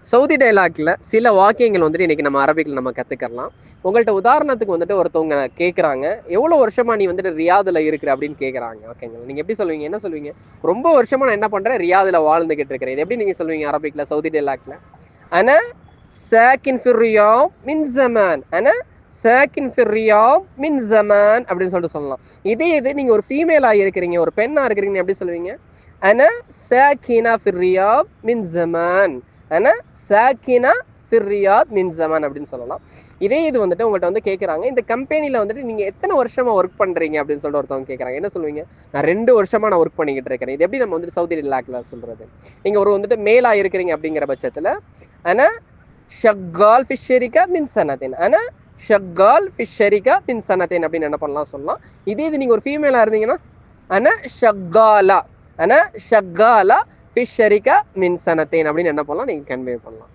Saudi டைலாக்ல சில வாக்கியங்கள் வந்துட்டு இன்னைக்கு நம்ம அரபிக்ல நம்ம கத்துக்கலாம். உங்கள்ட்ட உதாரணத்துக்கு வந்துட்டு ஒருத்தவங்க கேட்குறாங்க, எவ்வளோ வருஷமா நீ வந்துட்டு ரியாதுல இருக்கிற அப்படின்னு கேட்குறாங்க. ஓகேங்களா, நீங்க எப்படி சொல்லுவீங்க? என்ன சொல்லுவீங்க? ரொம்ப வருஷமா நான் என்ன பண்றேன், ரியாதுல வாழ்ந்துகிட்டு இருக்கிறேன். இது எப்படி நீங்க சொல்லுவீங்க அரபிக்ல, சவுதி டைலாக்ல? அன சாக்கின் ஃபிர் ரியாத் மின் ஜமான், அன சாக்கின் ஃபிர் ரியாத் மின் ஜமான் அப்படின்னு சொல்லிட்டு சொல்லலாம். இதே இது நீங்க ஒரு ஃபீமேலா இருக்கிறீங்க, ஒரு பெண்ணா இருக்கிறீங்க, எப்படி சொல்லுவீங்க? அன சாக்கினா ஃபிர் ரியாத் மின் ஜமான், அன சாக்கினா ஃபிர் ரியாத் மின் ஜமான் அப்படின்னு சொல்லலாம். இதே இது வந்துட்டு உங்கள்கிட்ட வந்து கேட்குறாங்க, இந்த கம்பெனியில் வந்துட்டு நீங்கள் எத்தனை வருஷமா ஒர்க் பண்ணுறீங்க அப்படின்னு சொல்லிட்டு ஒருத்தவங்க கேட்குறாங்க. என்ன சொல்லுவீங்க? நான் 2 வருஷமா நான் ஒர்க் பண்ணிக்கிட்டு இருக்கிறேன். இது எப்படி நம்ம வந்துட்டு சவுதி ரிலாக்ல சொல்கிறது? நீங்கள் ஒரு வந்துட்டு மேலா இருக்கிறீங்க அப்படிங்கிற பட்சத்தில் அன ஷக்கால் ஃபிஷரிகா மின் சனத்தின், அன ஷக்கால் ஃபிஷரிகா மின் சனத்தின் அப்படின்னு என்ன பண்ணலாம் சொல்லலாம். இதே இது நீங்கள் ஒரு ஃபீமேலாக இருந்தீங்கன்னா அன ஷக்காலா, அன ஷக்காலா ஃபிஷரிகா மின் சனத்தின் அப்படின்னு என்ன பண்ணலாம், நீங்கள் கன்வே பண்ணலாம்.